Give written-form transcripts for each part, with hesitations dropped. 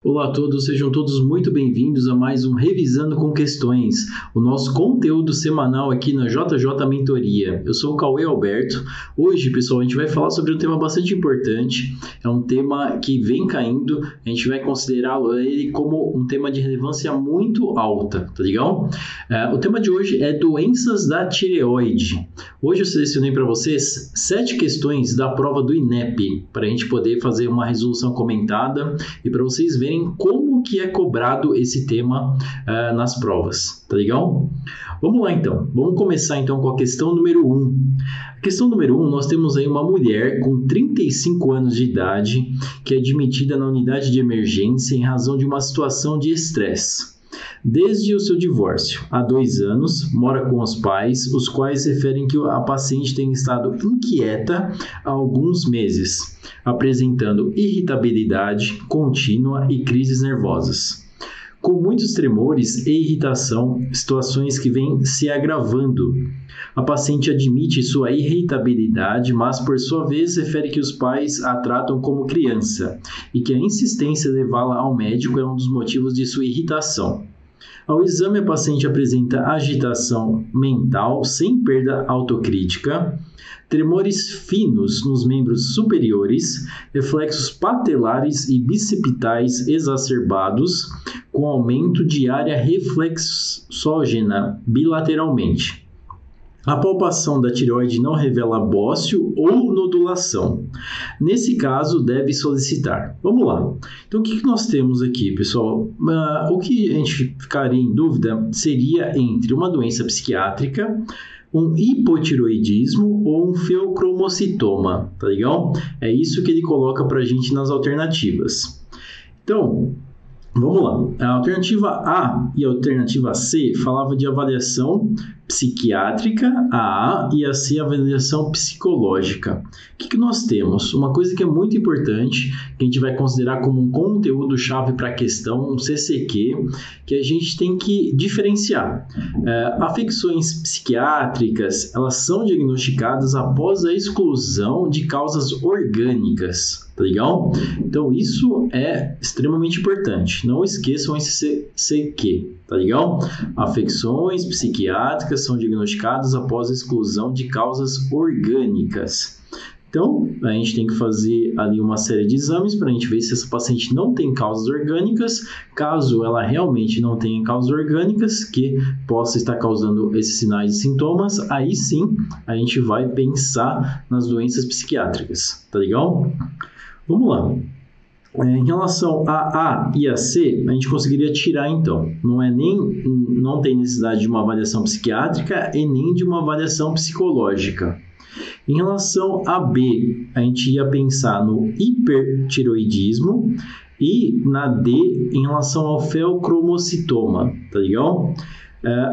Olá a todos, sejam todos muito bem-vindos a mais um Revisando com Questões, o nosso conteúdo semanal aqui na JJ Mentoria. Eu sou o Cauê Alberto. Hoje, pessoal, a gente vai falar sobre um tema bastante importante. É um tema que vem caindo, a gente vai considerá-lo ele como um tema de relevância muito alta, tá legal? O tema de hoje é doenças da tireoide. Hoje eu selecionei para vocês 7 questões da prova do INEP, para a gente poder fazer uma resolução comentada e para vocês verem como que é cobrado esse tema nas provas, tá legal? Vamos lá então, vamos começar então com a questão número 1. A questão número 1, nós temos aí uma mulher com 35 anos de idade que é admitida na unidade de emergência em razão de uma situação de estresse. Desde o seu divórcio, há 2 anos, mora com os pais, os quais referem que a paciente tem estado inquieta há alguns meses, apresentando irritabilidade contínua e crises nervosas. Com muitos tremores e irritação, situações que vêm se agravando. A paciente admite sua irritabilidade, mas por sua vez refere que os pais a tratam como criança e que a insistência em levá-la ao médico é um dos motivos de sua irritação. Ao exame, a paciente apresenta agitação mental sem perda autocrítica, tremores finos nos membros superiores, reflexos patelares e bicipitais exacerbados, com aumento de área reflexógena bilateralmente. A palpação da tireoide não revela bócio ou nodulação. Nesse caso, deve solicitar. Vamos lá. Então, o que nós temos aqui, pessoal? O que a gente ficaria em dúvida seria entre uma doença psiquiátrica, um hipotireoidismo ou um feocromocitoma, tá legal? É isso que ele coloca para a gente nas alternativas. Então, vamos lá. A alternativa A e a alternativa C falava de avaliação psiquiátrica, a A, e a C, avaliação psicológica. O que nós temos? Uma coisa que é muito importante, que a gente vai considerar como um conteúdo-chave para a questão, um CCQ, que a gente tem que diferenciar. Afecções psiquiátricas, elas são diagnosticadas após a exclusão de causas orgânicas, tá legal? Então, isso é extremamente importante. Não esqueçam esse CCQ, tá legal? Afecções psiquiátricas são diagnosticadas após a exclusão de causas orgânicas. Então, a gente tem que fazer ali uma série de exames para a gente ver se essa paciente não tem causas orgânicas. Caso ela realmente não tenha causas orgânicas que possa estar causando esses sinais e sintomas, aí sim a gente vai pensar nas doenças psiquiátricas, tá legal? Vamos lá. Em relação a A e a C, a gente conseguiria tirar então. Não tem necessidade de uma avaliação psiquiátrica e nem de uma avaliação psicológica. Em relação a B, a gente ia pensar no hipertireoidismo e na D, em relação ao feocromocitoma, tá legal?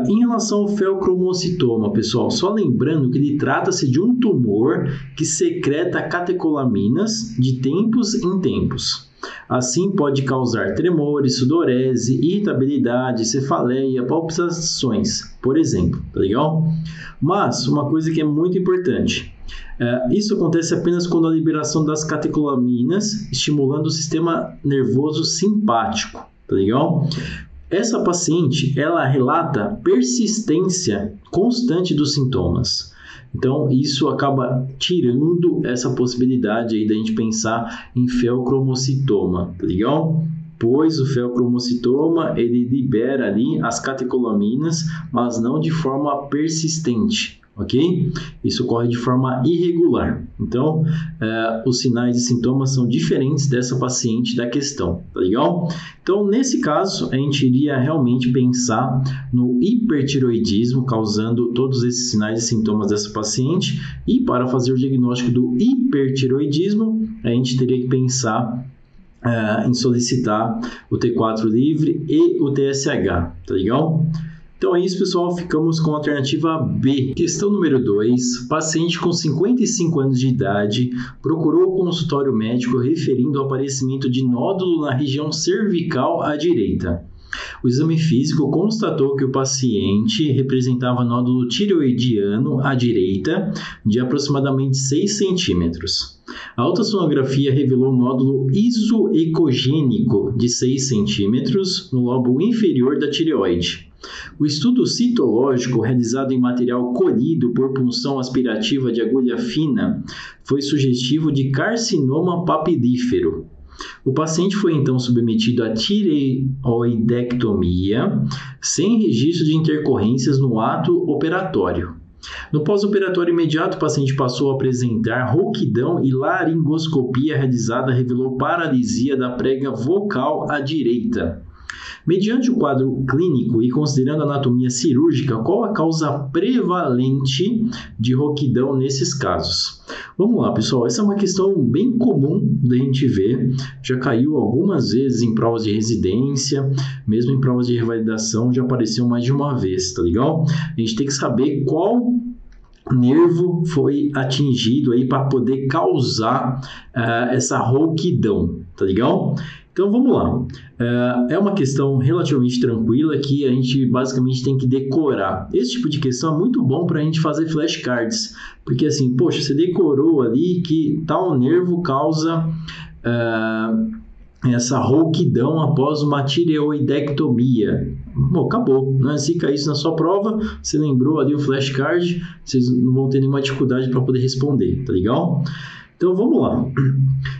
Em relação ao feocromocitoma, pessoal, só lembrando que ele trata-se de um tumor que secreta catecolaminas de tempos em tempos. Assim, pode causar tremores, sudorese, irritabilidade, cefaleia, palpitações, por exemplo, tá legal? Mas, uma coisa que é muito importante, isso acontece apenas quando a liberação das catecolaminas estimulando o sistema nervoso simpático, tá legal? Essa paciente, ela relata persistência constante dos sintomas. Então, isso acaba tirando essa possibilidade aí da gente pensar em feocromocitoma, tá legal? Pois o feocromocitoma, ele libera ali as catecolaminas, mas não de forma persistente, ok? Isso ocorre de forma irregular. Então, os sinais e sintomas são diferentes dessa paciente da questão, tá legal? Então, nesse caso, a gente iria realmente pensar no hipertireoidismo, causando todos esses sinais e sintomas dessa paciente, e para fazer o diagnóstico do hipertireoidismo, a gente teria que pensar em solicitar o T4 livre e o TSH, tá legal? Então é isso, pessoal. Ficamos com a alternativa B. Questão número 2. Paciente com 55 anos de idade procurou o consultório médico referindo ao aparecimento de nódulo na região cervical à direita. O exame físico constatou que o paciente representava nódulo tireoidiano à direita de aproximadamente 6 centímetros. A ultrassonografia revelou um nódulo isoecogênico de 6 centímetros no lobo inferior da tireoide. O estudo citológico, realizado em material colhido por punção aspirativa de agulha fina, foi sugestivo de carcinoma papilífero. O paciente foi então submetido à tireoidectomia, sem registro de intercorrências no ato operatório. No pós-operatório imediato, o paciente passou a apresentar rouquidão e laringoscopia realizada revelou paralisia da prega vocal à direita. Mediante o quadro clínico e considerando a anatomia cirúrgica, qual a causa prevalente de rouquidão nesses casos? Vamos lá, pessoal. Essa é uma questão bem comum da gente ver. Já caiu algumas vezes em provas de residência, mesmo em provas de revalidação, já apareceu mais de uma vez, tá legal? A gente tem que saber qual nervo foi atingido aí para poder causar essa rouquidão, tá legal? Então vamos lá, é uma questão relativamente tranquila que a gente basicamente tem que decorar. Esse tipo de questão é muito bom para a gente fazer flashcards, porque assim, poxa, você decorou ali que tal nervo causa essa rouquidão após uma tireoidectomia. Bom, acabou, né? Se cair isso na sua prova, você lembrou ali o flashcard, vocês não vão ter nenhuma dificuldade para poder responder, tá legal? Então, vamos lá.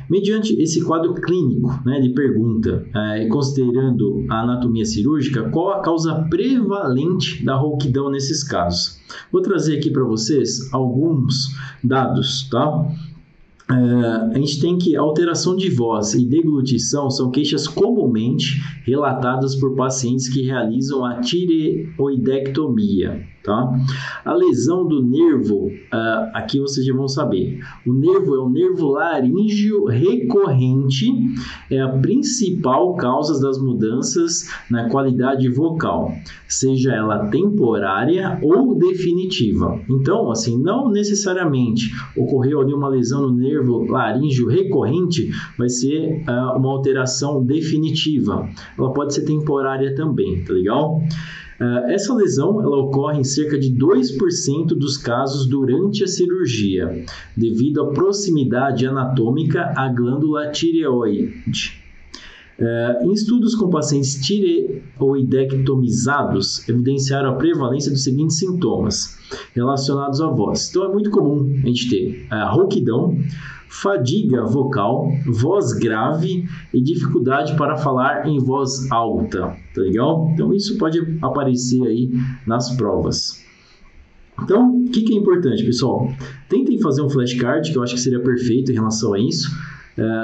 Mediante esse quadro clínico, né, de pergunta, considerando a anatomia cirúrgica, qual a causa prevalente da rouquidão nesses casos? Vou trazer aqui para vocês alguns dados, tá? A gente tem que alteração de voz e deglutição são queixas comumente relatadas por pacientes que realizam a tireoidectomia, tá? A lesão do nervo, aqui vocês já vão saber, o nervo é o nervo laríngeo recorrente, é a principal causa das mudanças na qualidade vocal, seja ela temporária ou definitiva. Então, assim, não necessariamente ocorreu ali uma lesão no nervo laríngeo recorrente, vai ser uma alteração definitiva. Ela pode ser temporária também, tá legal? Essa lesão ela ocorre em cerca de 2% dos casos durante a cirurgia, devido à proximidade anatômica à glândula tireoide. Em estudos com pacientes tireoidectomizados, evidenciaram a prevalência dos seguintes sintomas relacionados à voz. Então, é muito comum a gente ter rouquidão, fadiga vocal, voz grave e dificuldade para falar em voz alta, tá legal? Então, isso pode aparecer aí nas provas. Então, o que é importante, pessoal? Tentem fazer um flashcard, que eu acho que seria perfeito em relação a isso.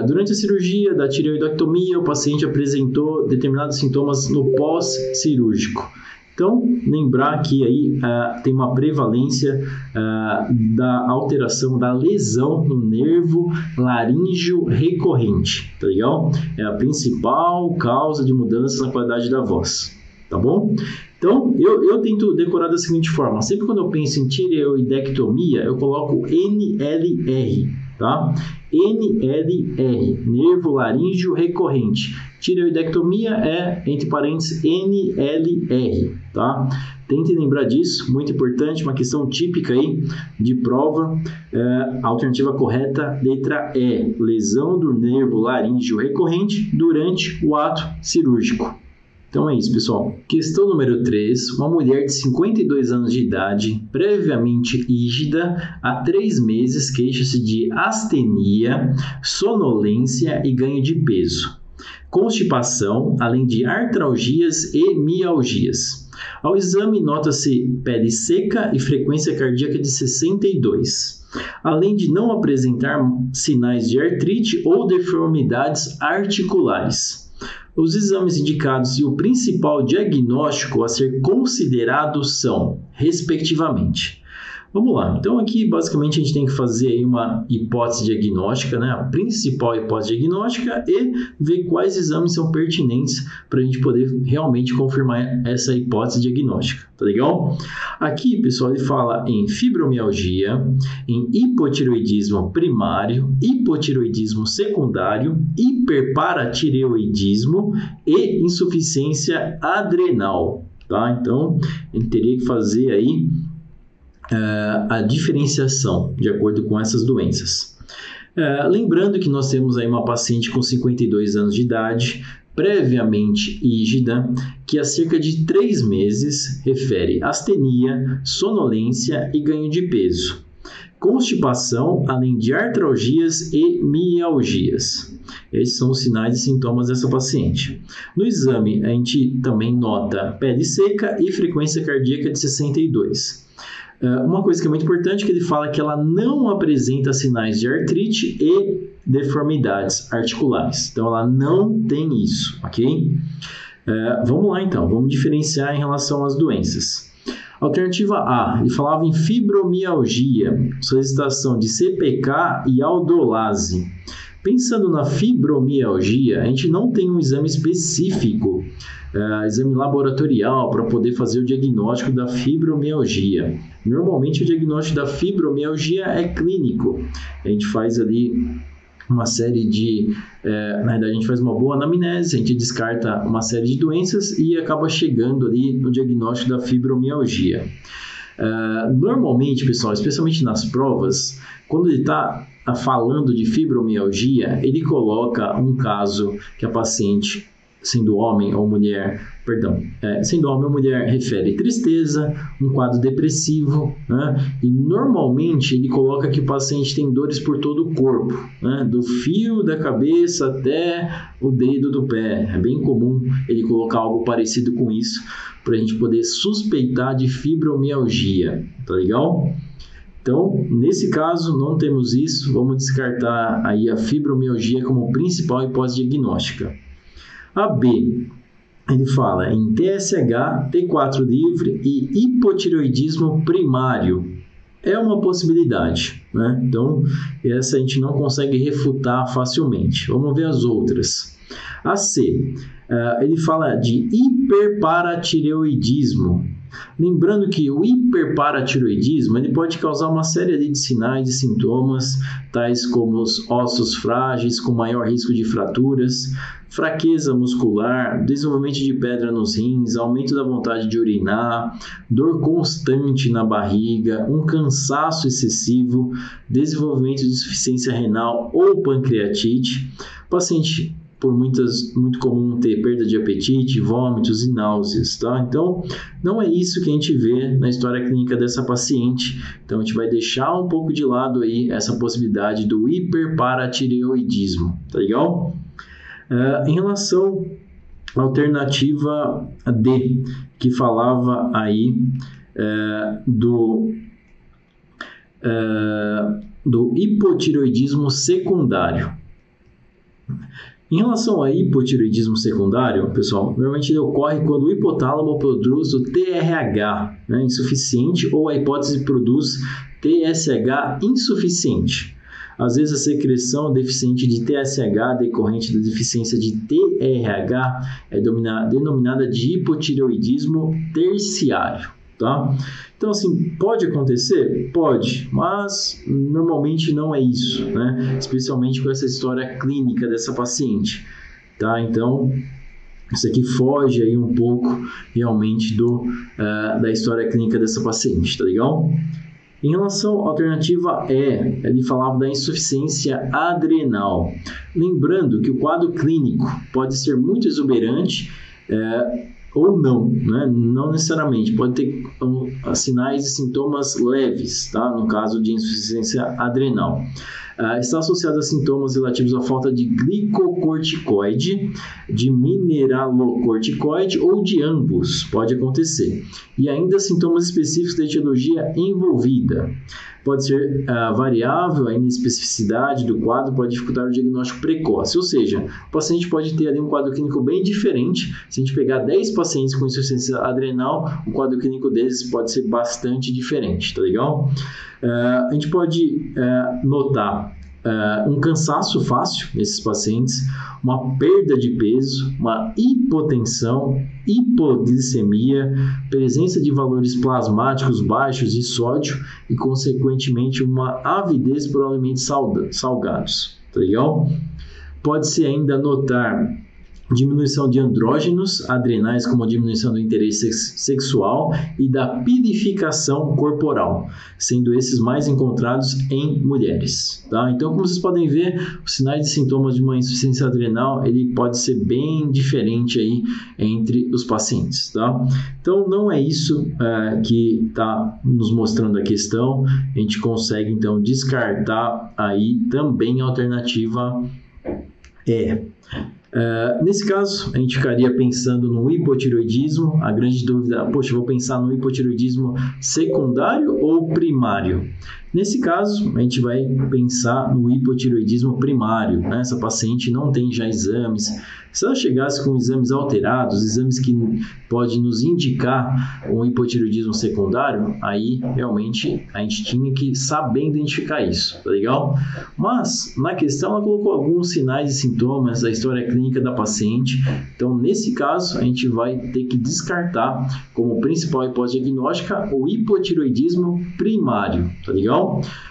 Durante a cirurgia da tireoidectomia, o paciente apresentou determinados sintomas no pós-cirúrgico. Então, lembrar que aí tem uma prevalência da alteração da lesão no nervo laríngeo recorrente, tá legal? É a principal causa de mudanças na qualidade da voz, tá bom? Então, eu tento decorar da seguinte forma, sempre quando eu penso em tireoidectomia, eu coloco NLR, tá? NLR, nervo laríngeo recorrente. Tireoidectomia é, entre parênteses, NLR, tá? Tentem lembrar disso, muito importante, uma questão típica aí de prova. A alternativa correta, letra E, lesão do nervo laríngeo recorrente durante o ato cirúrgico. Então é isso, pessoal. Questão número 3. Uma mulher de 52 anos de idade, previamente rígida, há 3 meses queixa-se de astenia, sonolência e ganho de peso, constipação, além de artralgias e mialgias. Ao exame, nota-se pele seca e frequência cardíaca de 62, além de não apresentar sinais de artrite ou deformidades articulares. Os exames indicados e o principal diagnóstico a ser considerado são, respectivamente, Vamos lá, então aqui basicamente a gente tem que fazer aí uma hipótese diagnóstica, né? A principal hipótese diagnóstica e ver quais exames são pertinentes para a gente poder realmente confirmar essa hipótese diagnóstica, tá legal? Aqui, pessoal, ele fala em fibromialgia, em hipotireoidismo primário, hipotireoidismo secundário, hiperparatireoidismo e insuficiência adrenal, tá? Então, a gente teria que fazer aí a diferenciação de acordo com essas doenças. Lembrando que nós temos aí uma paciente com 52 anos de idade, previamente rígida, que há cerca de 3 meses refere astenia, sonolência e ganho de peso, constipação, além de artralgias e mialgias. Esses são os sinais e sintomas dessa paciente. No exame, a gente também nota pele seca e frequência cardíaca de 62. Uma coisa que é muito importante é que ele fala que ela não apresenta sinais de artrite e deformidades articulares. Então, ela não tem isso, ok? Vamos lá, então. Vamos diferenciar em relação às doenças. Alternativa A, ele falava em fibromialgia, solicitação de CPK e aldolase. Pensando na fibromialgia, a gente não tem um exame específico, exame laboratorial para poder fazer o diagnóstico da fibromialgia. Normalmente o diagnóstico da fibromialgia é clínico. A gente faz ali uma série de... na verdade, a gente faz uma boa anamnese, a gente descarta uma série de doenças e acaba chegando ali no diagnóstico da fibromialgia. Normalmente, pessoal, especialmente nas provas, quando ele está falando de fibromialgia, ele coloca um caso que a paciente, sendo homem ou mulher, refere tristeza, um quadro depressivo, né? E normalmente ele coloca que o paciente tem dores por todo o corpo, né? Do fio da cabeça até o dedo do pé. É bem comum ele colocar algo parecido com isso para a gente poder suspeitar de fibromialgia, tá legal? Então, nesse caso, não temos isso, vamos descartar aí a fibromialgia como principal hipótese diagnóstica. A B, ele fala em TSH, T4 livre e hipotireoidismo primário. É uma possibilidade, né? Então, essa a gente não consegue refutar facilmente. Vamos ver as outras. A C, ele fala de hiperparatireoidismo. Lembrando que o hiperparatireoidismo ele pode causar uma série de sinais e sintomas, tais como os ossos frágeis com maior risco de fraturas, fraqueza muscular, desenvolvimento de pedra nos rins, aumento da vontade de urinar, dor constante na barriga, um cansaço excessivo, desenvolvimento de insuficiência renal ou pancreatite. O paciente, muito comum ter perda de apetite, vômitos e náuseas, tá? Então, não é isso que a gente vê na história clínica dessa paciente. Então, a gente vai deixar um pouco de lado aí essa possibilidade do hiperparatireoidismo, tá legal? Em relação à alternativa D, que falava aí do hipotireoidismo secundário. Em relação ao hipotireoidismo secundário, pessoal, normalmente ele ocorre quando o hipotálamo produz o TRH, né, insuficiente, ou a hipótese produz TSH insuficiente. Às vezes a secreção deficiente de TSH decorrente da deficiência de TRH é denominada de hipotireoidismo terciário, tá? Então, assim, pode acontecer? Pode, mas normalmente não é isso, né? Especialmente com essa história clínica dessa paciente, tá? Então, isso aqui foge aí um pouco realmente da história clínica dessa paciente, tá legal? Em relação à alternativa E, ele falava da insuficiência adrenal. Lembrando que o quadro clínico pode ser muito exuberante, ou não, né? Não necessariamente, pode ter sinais e sintomas leves, tá? No caso de insuficiência adrenal. Está associado a sintomas relativos à falta de glicocorticoide, de mineralocorticoide ou de ambos, pode acontecer. E ainda sintomas específicos da etiologia envolvida. Pode ser variável, a inespecificidade do quadro pode dificultar o diagnóstico precoce, ou seja, o paciente pode ter ali um quadro clínico bem diferente. Se a gente pegar 10 pacientes com insuficiência adrenal, o quadro clínico deles pode ser bastante diferente, tá legal? A gente pode notar um cansaço fácil nesses pacientes, uma perda de peso, uma hipotensão, hipoglicemia, presença de valores plasmáticos baixos de sódio e, consequentemente, uma avidez por alimentos salgados. Tá legal? Pode-se ainda notar diminuição de andrógenos adrenais, como a diminuição do interesse sexual e da pirificação corporal, sendo esses mais encontrados em mulheres. Tá? Então, como vocês podem ver, os sinais e sintomas de uma insuficiência adrenal ele pode ser bem diferente aí entre os pacientes. Tá? Então, não é isso que está nos mostrando a questão. A gente consegue, então, descartar aí também a alternativa E. Nesse caso, a gente ficaria pensando no hipotireoidismo. A grande dúvida, poxa, vou pensar no hipotireoidismo secundário ou primário? Nesse caso, a gente vai pensar no hipotireoidismo primário, né? Essa paciente não tem já exames. Se ela chegasse com exames alterados, exames que podem nos indicar um hipotireoidismo secundário, aí realmente a gente tinha que saber identificar isso, tá legal? Mas, na questão, ela colocou alguns sinais e sintomas da história clínica da paciente. Então, nesse caso, a gente vai ter que descartar como principal hipótese diagnóstica o hipotireoidismo primário, tá legal?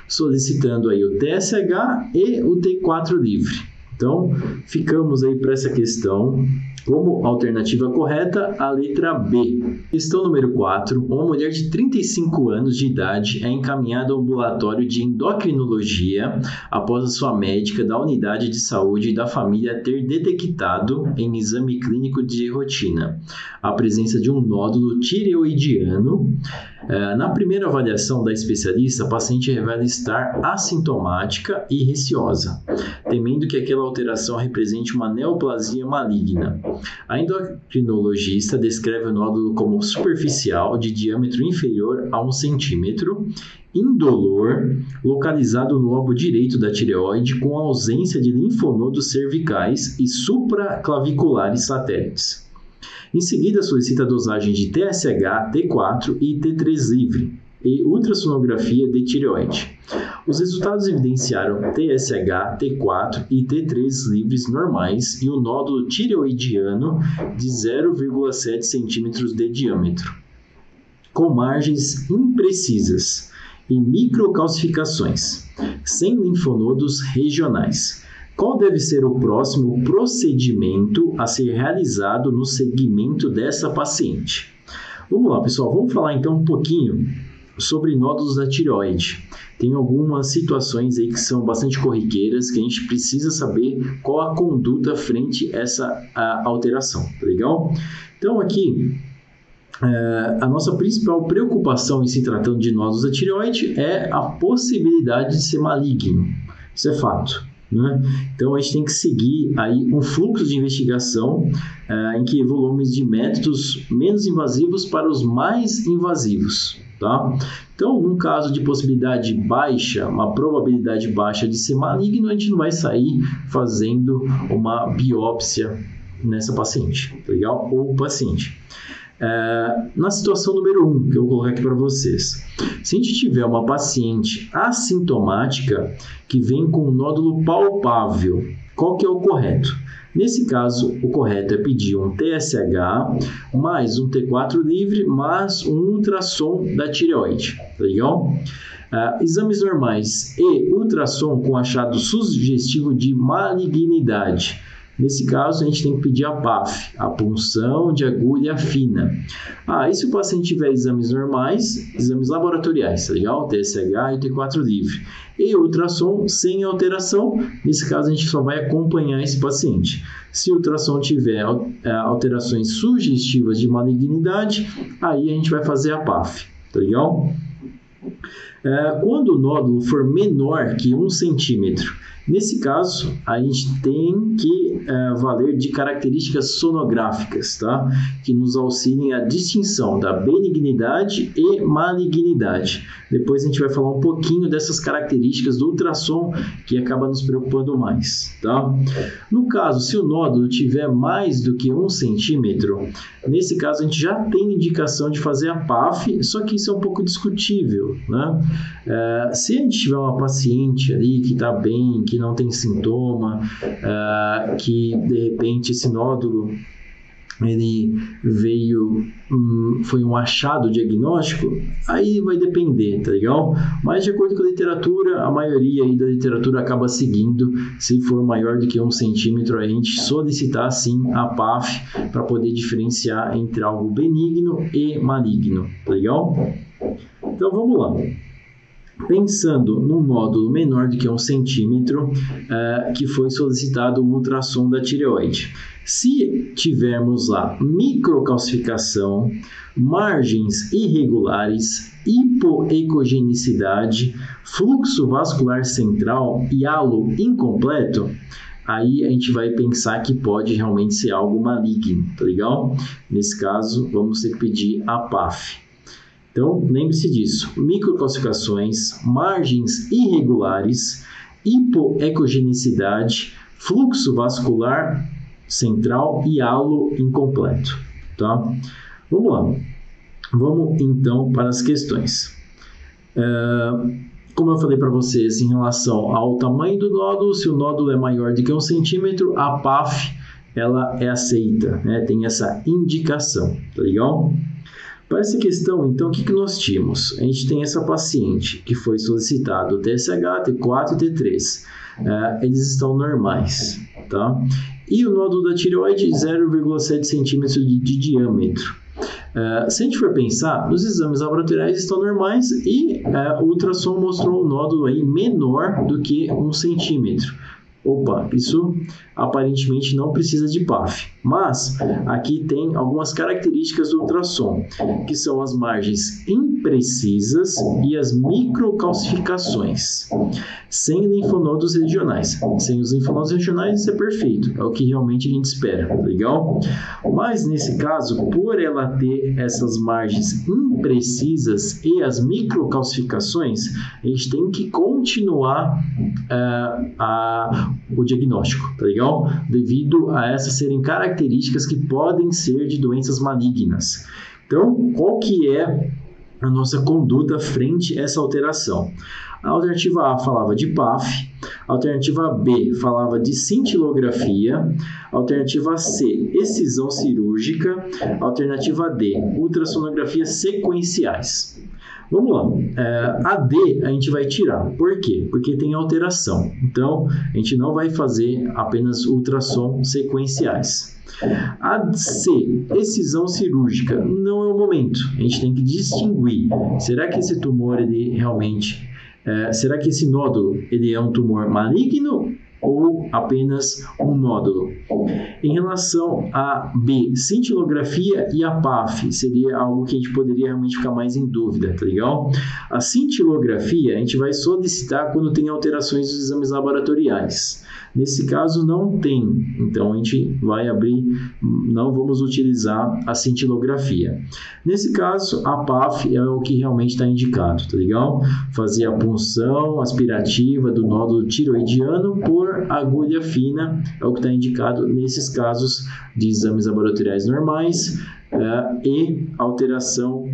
Solicitando aí o TSH e o T4 livre. Então, ficamos aí para essa questão. Como alternativa correta, a letra B. Questão número 4. Uma mulher de 35 anos de idade é encaminhada ao ambulatório de endocrinologia após a sua médica da unidade de saúde da família ter detectado em exame clínico de rotina a presença de um nódulo tireoidiano. Na primeira avaliação da especialista, a paciente revela estar assintomática e receosa, temendo que aquela alteração represente uma neoplasia maligna. A endocrinologista descreve o nódulo como superficial, de diâmetro inferior a 1 centímetro, indolor, localizado no lobo direito da tireoide, com ausência de linfonodos cervicais e supraclaviculares satélites. Em seguida, solicita a dosagem de TSH, T4 e T3 livre e ultrassonografia de tireoide. Os resultados evidenciaram TSH, T4 e T3 livres normais e um nódulo tireoidiano de 0,7 cm de diâmetro, com margens imprecisas e microcalcificações, sem linfonodos regionais. Qual deve ser o próximo procedimento a ser realizado no segmento dessa paciente? Vamos lá, pessoal. Vamos falar então um pouquinho sobre nódulos da tireoide. Tem algumas situações aí que são bastante corriqueiras que a gente precisa saber qual a conduta frente a essa alteração, tá legal? Então aqui, a nossa principal preocupação em se tratando de nódulos da tireoide é a possibilidade de ser maligno. Isso é fato. Né? Então, a gente tem que seguir aí um fluxo de investigação em que volumes de métodos menos invasivos para os mais invasivos. Tá? Então, num caso de possibilidade baixa, uma probabilidade baixa de ser maligno, a gente não vai sair fazendo uma biópsia nessa paciente, tá legal? Ou paciente. Na situação número 1, que eu vou colocar aqui para vocês. Se a gente tiver uma paciente assintomática que vem com um nódulo palpável, qual que é o correto? Nesse caso, o correto é pedir um TSH mais um T4 livre mais um ultrassom da tireoide, tá legal? Exames normais e ultrassom com achado sugestivo de malignidade. Nesse caso, a gente tem que pedir a PAF, a punção de agulha fina. E se o paciente tiver exames normais, exames laboratoriais, tá legal? TSH e T4 livre. E ultrassom sem alteração, nesse caso a gente só vai acompanhar esse paciente. Se o ultrassom tiver alterações sugestivas de malignidade, aí a gente vai fazer a PAF, tá legal? Quando o nódulo for menor que 1 centímetro, nesse caso, a gente tem que valer de características sonográficas, tá? Que nos auxiliem a distinção da benignidade e malignidade. Depois a gente vai falar um pouquinho dessas características do ultrassom que acaba nos preocupando mais, tá? No caso, se o nódulo tiver mais do que 1 centímetro, nesse caso a gente já tem indicação de fazer a PAF, só que isso é um pouco discutível, né? Se a gente tiver uma paciente ali que está bem, que não tem sintoma, que de repente esse nódulo ele foi um achado diagnóstico, aí vai depender, tá legal? Mas de acordo com a literatura, a maioria aí da literatura acaba seguindo, se for maior do que 1 centímetro, a gente solicitar sim a PAF para poder diferenciar entre algo benigno e maligno, tá legal? Então vamos lá. Pensando num nódulo menor do que 1 centímetro, que foi solicitado um ultrassom da tireoide. Se tivermos lá microcalcificação, margens irregulares, hipoecogenicidade, fluxo vascular central e halo incompleto, aí a gente vai pensar que pode realmente ser algo maligno, tá legal? Nesse caso, vamos ter que pedir a PAF. Então, lembre-se disso, microcalcificações, margens irregulares, hipoecogenicidade, fluxo vascular central e halo incompleto, tá? Vamos lá, vamos então para as questões. Como eu falei para vocês em relação ao tamanho do nódulo, se o nódulo é maior do que 1 centímetro, a PAF ela é aceita, né? Tem essa indicação, tá legal? Para essa questão, então, o que nós tínhamos? A gente tem essa paciente que foi solicitado o TSH, T4 e T3. Eles estão normais, tá? E o nódulo da tireoide, 0,7 centímetros de diâmetro. Se a gente for pensar, os exames laboratoriais estão normais e o ultrassom mostrou um nódulo aí menor do que 1 centímetro. Opa, isso aparentemente não precisa de PAF, mas aqui tem algumas características do ultrassom, que são as margens imprecisas e as microcalcificações, sem linfonodos regionais. Sem os linfonodos regionais isso é perfeito, é o que realmente a gente espera, legal? Mas nesse caso, por ela ter essas margens imprecisas e as microcalcificações, a gente tem que continuar o diagnóstico, tá legal? Devido a essas serem características que podem ser de doenças malignas. Então, qual que é a nossa conduta frente a essa alteração? A alternativa A falava de PAF, a alternativa B falava de cintilografia, a alternativa C, excisão cirúrgica, a alternativa D, ultrassonografias sequenciais. Vamos lá, a D a gente vai tirar, por quê? Porque tem alteração, então a gente não vai fazer apenas ultrassom sequenciais. A C, excisão cirúrgica, não é o momento, a gente tem que distinguir, será que esse tumor ele realmente, será que esse nódulo ele é um tumor maligno ou apenas um nódulo? Em relação a B, cintilografia e a PAF, seria algo que a gente poderia realmente ficar mais em dúvida, tá legal? A cintilografia a gente vai solicitar quando tem alterações dos exames laboratoriais. Nesse caso não tem, então a gente vai abrir, não vamos utilizar a cintilografia. Nesse caso, a PAF é o que realmente está indicado, tá legal? Fazer a punção aspirativa do nódulo tiroidiano por agulha fina é o que está indicado nesses casos de exames laboratoriais normais. E alteração,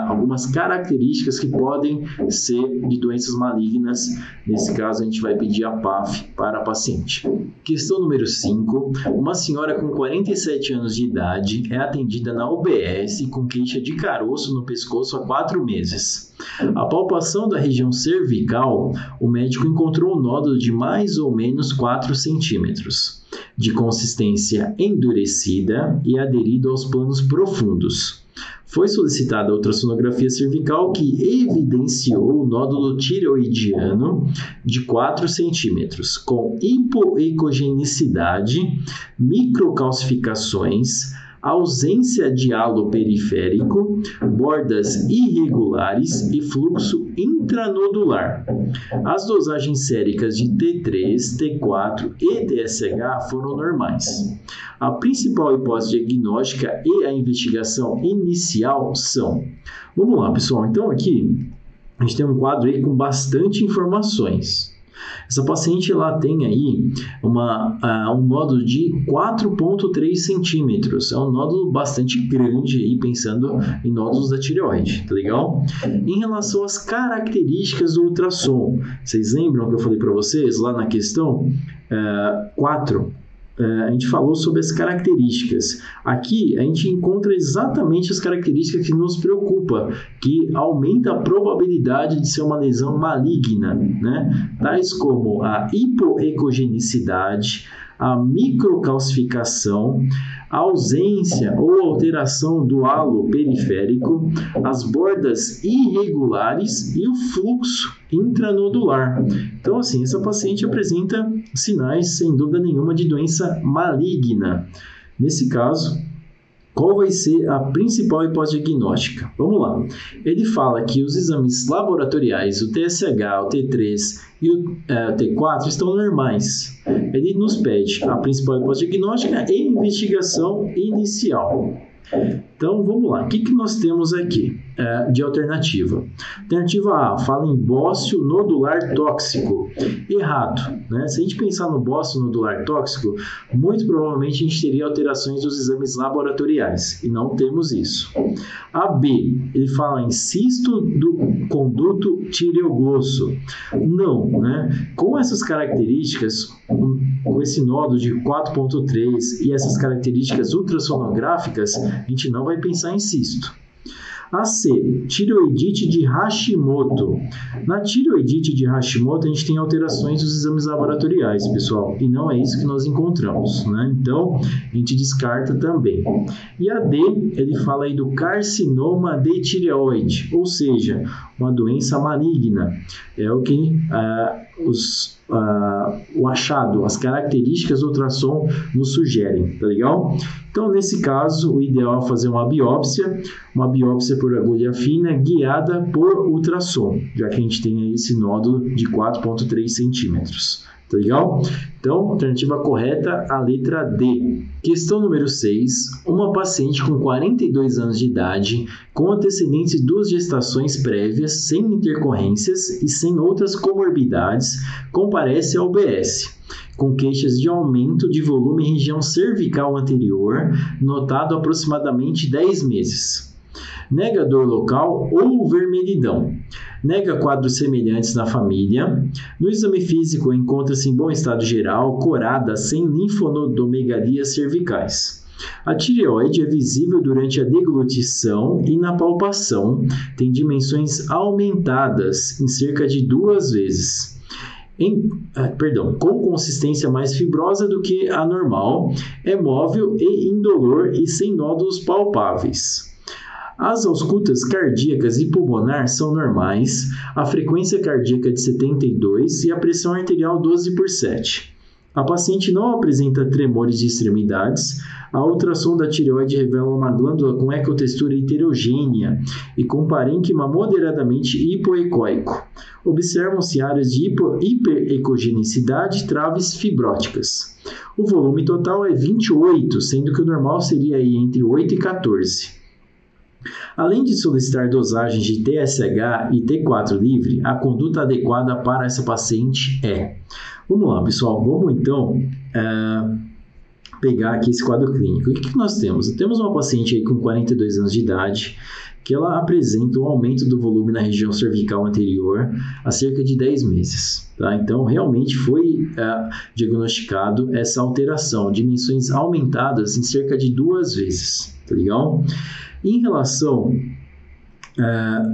algumas características que podem ser de doenças malignas. Nesse caso, a gente vai pedir a PAF para a paciente. Questão número 5. Uma senhora com 47 anos de idade é atendida na UBS com queixa de caroço no pescoço há 4 meses. A palpação da região cervical, o médico encontrou um nódulo de mais ou menos 4 centímetros, de consistência endurecida e aderido aos planos profundos. Foi solicitada a ultrassonografia cervical que evidenciou o nódulo tireoidiano de 4 centímetros, com hipoecogenicidade, microcalcificações, ausência de halo periférico, bordas irregulares e fluxo intranodular. As dosagens séricas de T3, T4 e TSH foram normais. A principal hipótese diagnóstica e a investigação inicial são... Vamos lá, pessoal. Então, aqui a gente tem um quadro aí com bastante informações. Essa paciente ela tem aí um nódulo de 4,3 centímetros. É um nódulo bastante grande aí, pensando em nódulos da tireoide, tá legal? Em relação às características do ultrassom, vocês lembram que eu falei para vocês lá na questão 4? A gente falou sobre as características. Aqui a gente encontra exatamente as características que nos preocupa, que aumenta a probabilidade de ser uma lesão maligna, né? Tais como a hipoecogenicidade, a microcalcificação, a ausência ou alteração do halo periférico, as bordas irregulares e o fluxo intranodular. Então, assim, essa paciente apresenta sinais, sem dúvida nenhuma, de doença maligna. Nesse caso, qual vai ser a principal hipótese diagnóstica? Vamos lá. Ele fala que os exames laboratoriais, o TSH, o T3 e o T4 estão normais. Ele nos pede a principal hipótese diagnóstica e investigação inicial. Então, vamos lá. O que nós temos aqui de alternativa? Alternativa A, fala em bócio nodular tóxico. Errado, né? Se a gente pensar no bócio nodular tóxico, muito provavelmente a gente teria alterações dos exames laboratoriais, e não temos isso. A B, ele fala em cisto do conduto tireoglosso. Não, né? Com essas características, com esse nódulo de 4,3 e essas características ultrassonográficas, a gente não vai pensar em cisto. A C, tireoidite de Hashimoto. Na tireoidite de Hashimoto, a gente tem alterações dos exames laboratoriais, pessoal, e não é isso que nós encontramos, né? Então, a gente descarta também. E a D, ele fala aí do carcinoma de tireoide, ou seja, uma doença maligna. É o que o achado, as características do ultrassom nos sugerem, tá legal? Então, nesse caso, o ideal é fazer uma biópsia por agulha fina guiada por ultrassom, já que a gente tem aí esse nódulo de 4,3 centímetros. Tá legal? Então, alternativa correta, a letra D. Questão número 6. Uma paciente com 42 anos de idade, com antecedentes de 2 gestações prévias, sem intercorrências e sem outras comorbidades, comparece ao UBS, com queixas de aumento de volume em região cervical anterior, notado há aproximadamente 10 meses. Nega dor local ou vermelhidão. Nega quadros semelhantes na família. No exame físico, encontra-se em bom estado geral, corada, sem linfonodomegalias cervicais. A tireoide é visível durante a deglutição e na palpação. Tem dimensões aumentadas em cerca de 2 vezes. Com consistência mais fibrosa do que a normal, é móvel e indolor e sem nódulos palpáveis. As auscultas cardíacas e pulmonar são normais, a frequência cardíaca de 72 e a pressão arterial 12/7. A paciente não apresenta tremores de extremidades, a ultrassom da tireoide revela uma glândula com ecotextura heterogênea e com parênquima moderadamente hipoecóico. Observam-se áreas de hiperecogenicidade e traves fibróticas. O volume total é 28, sendo que o normal seria aí entre 8 e 14. Além de solicitar dosagens de TSH e T4 livre, a conduta adequada para essa paciente é... Vamos lá, pessoal. Vamos, então, pegar aqui esse quadro clínico. O que nós temos? Temos uma paciente aí com 42 anos de idade, que ela apresenta um aumento do volume na região cervical anterior há cerca de 10 meses. Tá? Então, realmente foi diagnosticado essa alteração, dimensões aumentadas em cerca de 2 vezes. Tá legal? Em relação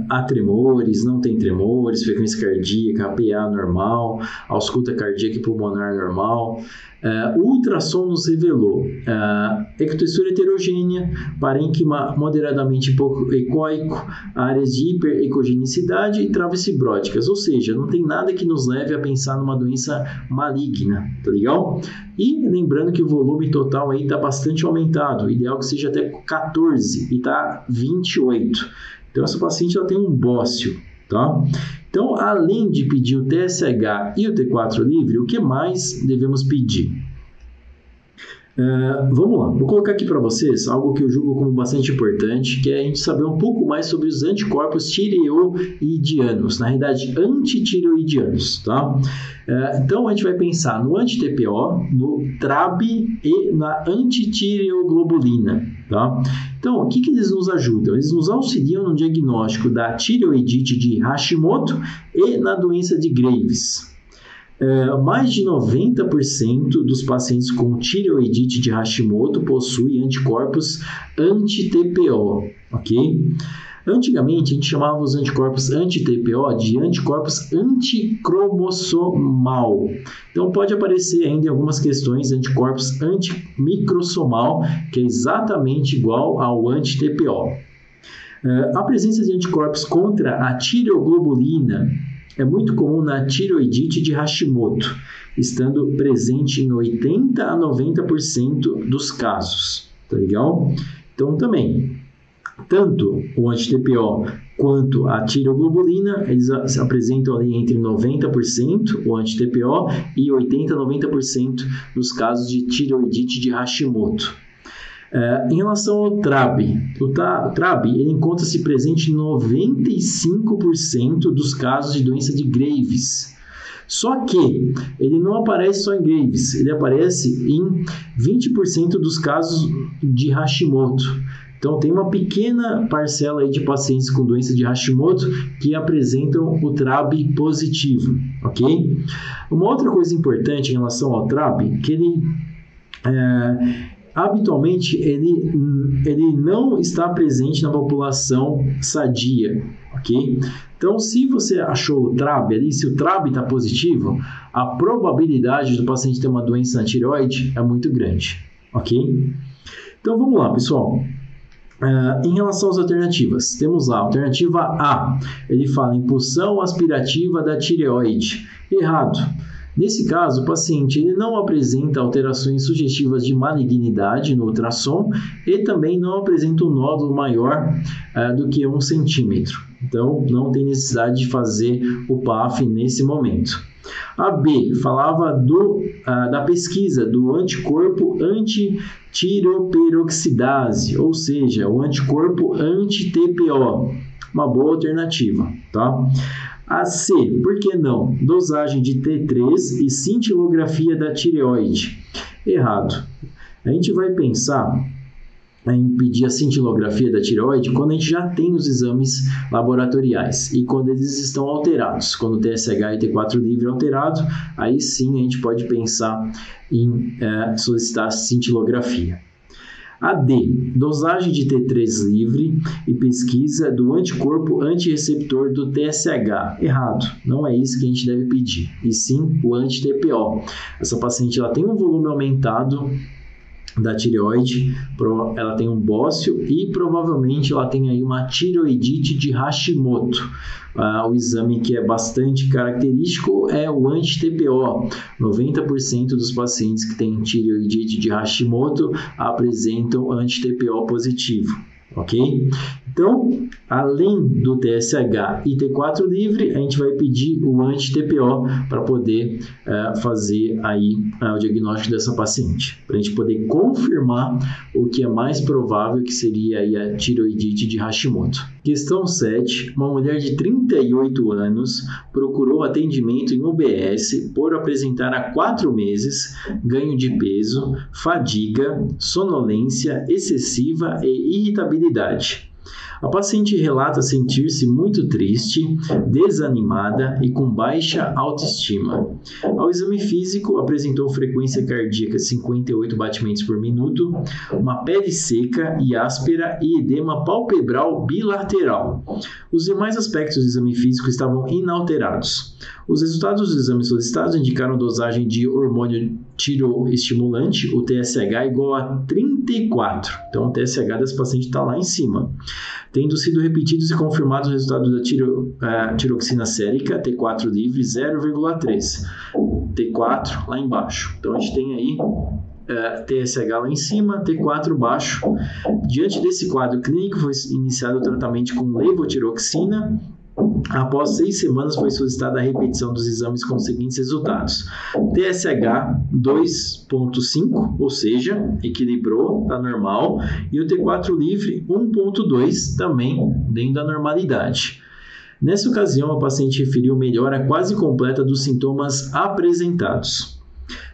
há tremores, não tem tremores, frequência cardíaca, PA normal, ausculta cardíaca e pulmonar normal. O ultrassom nos revelou ectotextura heterogênea, parênquima moderadamente ecoico, áreas de hiperecogenicidade e traves fibróticas, ou seja, não tem nada que nos leve a pensar numa doença maligna, tá legal? E lembrando que o volume total aí está bastante aumentado, ideal que seja até 14 e está 28. Então essa paciente ela tem um bócio, tá? Então, além de pedir o TSH e o T4 livre, o que mais devemos pedir? Vamos lá, vou colocar aqui para vocês algo que eu julgo como bastante importante, que é a gente saber um pouco mais sobre os anticorpos tireoidianos, na realidade antitireoidianos, tá? Então a gente vai pensar no anti-TPO, no TRAB e na antitireoglobulina, tá? Então, o que eles nos ajudam? Eles nos auxiliam no diagnóstico da tireoidite de Hashimoto e na doença de Graves. Mais de 90% dos pacientes com tireoidite de Hashimoto possuem anticorpos anti-TPO, ok? Antigamente, a gente chamava os anticorpos anti-TPO de anticorpos anticromossomal. Então, pode aparecer ainda em algumas questões anticorpos antimicrosomal, que é exatamente igual ao anti-TPO. A presença de anticorpos contra a tireoglobulina é muito comum na tireoidite de Hashimoto, estando presente em 80 a 90% dos casos, tá legal? Então, também, tanto o anti-TPO quanto a tireoglobulina, eles se apresentam ali entre 90%, o anti-TPO, e 80 a 90% nos casos de tireoidite de Hashimoto. Em relação ao TRAB, o TRAB ele encontra-se presente em 95% dos casos de doença de Graves. Só que ele não aparece só em Graves, ele aparece em 20% dos casos de Hashimoto. Então, tem uma pequena parcela aí de pacientes com doença de Hashimoto que apresentam o TRAB positivo, ok? Uma outra coisa importante em relação ao TRAB, que ele... habitualmente, ele não está presente na população sadia, ok? Então, se você achou o TRAB ali, se o TRAB está positivo, a probabilidade do paciente ter uma doença na tireoide é muito grande, ok? Então, vamos lá, pessoal. Em relação às alternativas, temos lá a alternativa A, ele fala em punção aspirativa da tireoide. Errado. Nesse caso, o paciente ele não apresenta alterações sugestivas de malignidade no ultrassom e também não apresenta um nódulo maior do que 1 centímetro. Então, não tem necessidade de fazer o PAF nesse momento. A B falava da pesquisa do anticorpo anti-tireoperoxidase, ou seja, o anticorpo anti-TPO. Uma boa alternativa, tá? A C, por que não? Dosagem de T3 e cintilografia da tireoide. Errado. A gente vai pensar em pedir a cintilografia da tireoide quando a gente já tem os exames laboratoriais e quando eles estão alterados. Quando o TSH e T4 livre é alterado, aí sim a gente pode pensar em solicitar a cintilografia. A D, dosagem de T3 livre e pesquisa do anticorpo antirreceptor do TSH. Errado, não é isso que a gente deve pedir, e sim o anti-TPO. Essa paciente ela tem um volume aumentado da tireoide, ela tem um bócio e provavelmente ela tem aí uma tireoidite de Hashimoto. O exame que é bastante característico é o anti-TPO. 90% dos pacientes que têm tireoidite de Hashimoto apresentam anti-TPO positivo, ok? Então, além do TSH e T4 livre, a gente vai pedir o anti-TPO para poder fazer aí o diagnóstico dessa paciente, para a gente poder confirmar o que é mais provável que seria aí a tireoidite de Hashimoto. Questão 7. Uma mulher de 38 anos procurou atendimento em UBS por apresentar há 4 meses ganho de peso, fadiga, sonolência excessiva e irritabilidade. A paciente relata sentir-se muito triste, desanimada e com baixa autoestima. Ao exame físico, apresentou frequência cardíaca de 58 batimentos por minuto, uma pele seca e áspera e edema palpebral bilateral. Os demais aspectos do exame físico estavam inalterados. Os resultados dos exames solicitados indicaram dosagem de hormônio tiroestimulante, o TSH, igual a 34. Então, o TSH dessa paciente está lá em cima. Tendo sido repetidos e confirmados os resultados da tiroxina sérica, T4 livre, 0,3. T4 lá embaixo. Então, a gente tem aí TSH lá em cima, T4 baixo. Diante desse quadro clínico, foi iniciado o tratamento com levotiroxina. Após 6 semanas, foi solicitada a repetição dos exames com os seguintes resultados: TSH 2,5, ou seja, equilibrou, está normal, e o T4 livre 1,2, também dentro da normalidade. Nessa ocasião, a paciente referiu melhora quase completa dos sintomas apresentados.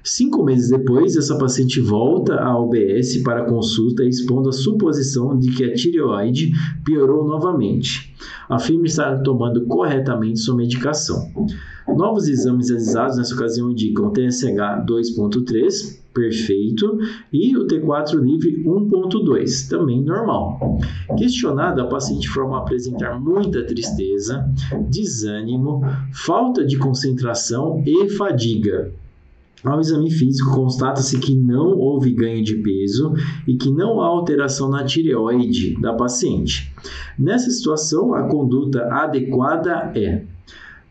5 meses depois, essa paciente volta à UBS para consulta, expondo a suposição de que a tireoide piorou novamente. Afirma estar tomando corretamente sua medicação. Novos exames realizados nessa ocasião indicam TSH 2,3, perfeito, e o T4 livre 1,2, também normal. Questionada, a paciente informa apresentar muita tristeza, desânimo, falta de concentração e fadiga. Ao exame físico, constata-se que não houve ganho de peso e que não há alteração na tireoide da paciente. Nessa situação, a conduta adequada é...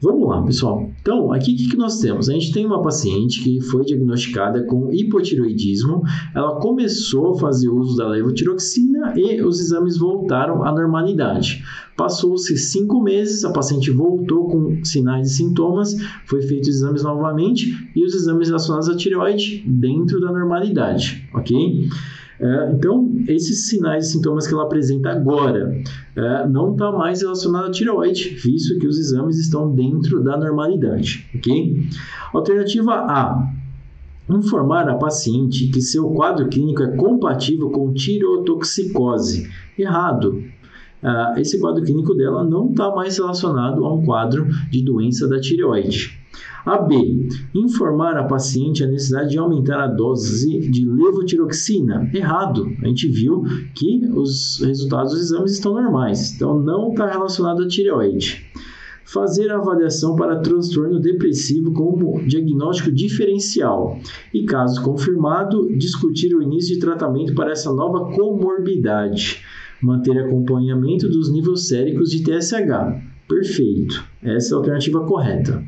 Vamos lá, pessoal. Então, aqui o que nós temos? A gente tem uma paciente que foi diagnosticada com hipotireoidismo. Ela começou a fazer uso da levotiroxina e os exames voltaram à normalidade. Passou-se 5 meses, a paciente voltou com sinais e sintomas, foi feito os exames novamente e os exames relacionados à tireoide dentro da normalidade, ok? Então, esses sinais e sintomas que ela apresenta agora não está mais relacionado à tireoide, visto que os exames estão dentro da normalidade, ok? Alternativa A. Informar a paciente que seu quadro clínico é compatível com tireotoxicose. Errado. Esse quadro clínico dela não está mais relacionado a um quadro de doença da tireoide. A B. Informar a paciente a necessidade de aumentar a dose de levotiroxina. Errado. A gente viu que os resultados dos exames estão normais. Então, não está relacionado à tireoide. Fazer a avaliação para transtorno depressivo como diagnóstico diferencial. E, caso confirmado, discutir o início de tratamento para essa nova comorbidade. Manter acompanhamento dos níveis séricos de TSH. Perfeito. Essa é a alternativa correta.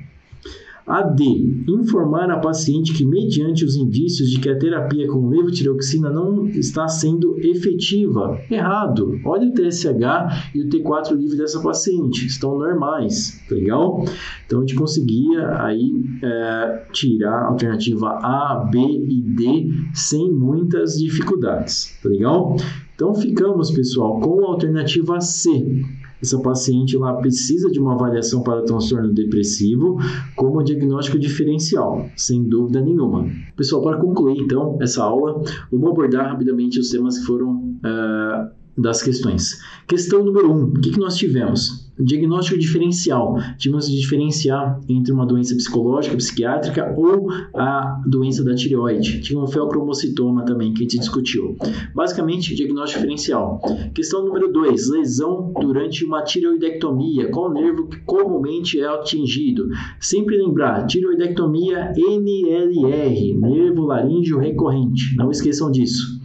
A D. Informar a paciente que, mediante os indícios de que a terapia com levotiroxina não está sendo efetiva. Errado. Olha o TSH e o T4 livre dessa paciente. Estão normais. Tá legal? Então, a gente conseguia aí tirar a alternativa A, B e D sem muitas dificuldades. Tá legal? Então, ficamos, pessoal, com a alternativa C. Essa paciente lá precisa de uma avaliação para transtorno depressivo como diagnóstico diferencial, sem dúvida nenhuma. Pessoal, para concluir, então, essa aula, vamos abordar rapidamente os temas que foram das questões. Questão número 1. O que nós tivemos? Diagnóstico diferencial. Tivemos de diferenciar entre uma doença psicológica, psiquiátrica ou a doença da tireoide. Tinha um feocromocitoma também que a gente discutiu. Basicamente, diagnóstico diferencial. Questão número 2. Lesão durante uma tireoidectomia. Qual nervo que comumente é atingido? Sempre lembrar, tireoidectomia NLR, nervo laríngeo recorrente. Não esqueçam disso.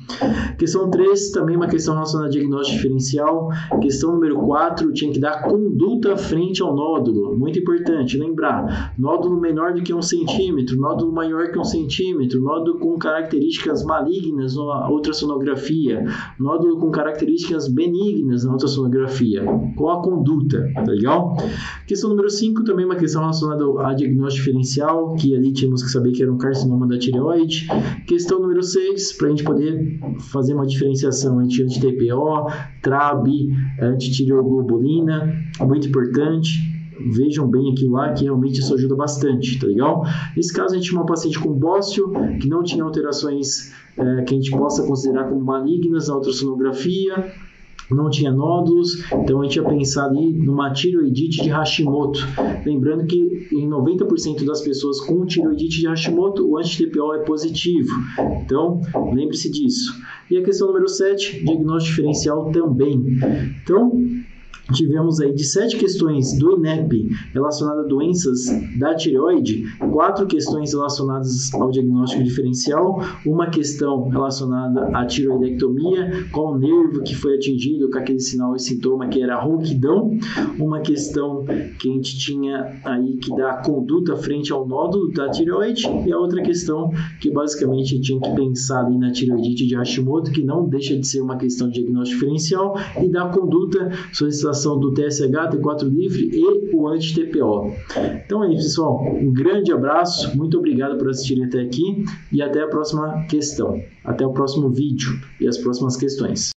Questão 3, também uma questão relacionada a diagnóstico diferencial. Questão número 4, tinha que dar conduta frente ao nódulo. Muito importante, lembrar. Nódulo menor do que 1 centímetro, nódulo maior que 1 centímetro, nódulo com características malignas na ultrassonografia, nódulo com características benignas na ultrassonografia. Qual a conduta, tá legal? Questão número 5, também uma questão relacionada a diagnóstico diferencial, que ali tínhamos que saber que era um carcinoma da tireoide. Questão número 6, para a gente poder fazer uma diferenciação entre anti-TPO, TRAB, antitireoglobulina, muito importante. Vejam bem aquilo lá, que realmente isso ajuda bastante, tá legal? Nesse caso, a gente tinha uma paciente com bócio, que não tinha alterações que a gente possa considerar como malignas na ultrassonografia. não tinha nódulos, então a gente ia pensar ali numa tireoidite de Hashimoto. Lembrando que em 90% das pessoas com tireoidite de Hashimoto, o anti-TPO é positivo. Então, lembre-se disso. E a questão número 7, diagnóstico diferencial também. Então, tivemos aí de 7 questões do INEP relacionadas a doenças da tireoide, 4 questões relacionadas ao diagnóstico diferencial, uma questão relacionada à tireoidectomia, qual nervo que foi atingido com aquele sinal e sintoma que era rouquidão, uma questão que a gente tinha aí que dá a conduta frente ao nódulo da tireoide, e a outra questão que basicamente tinha que pensar ali na tireoidite de Hashimoto, que não deixa de ser uma questão de diagnóstico diferencial, e da conduta, solicitação do TSH, T4 livre e o anti-TPO. Então é isso, pessoal. Um grande abraço, muito obrigado por assistirem até aqui e até a próxima questão. Até o próximo vídeo e as próximas questões.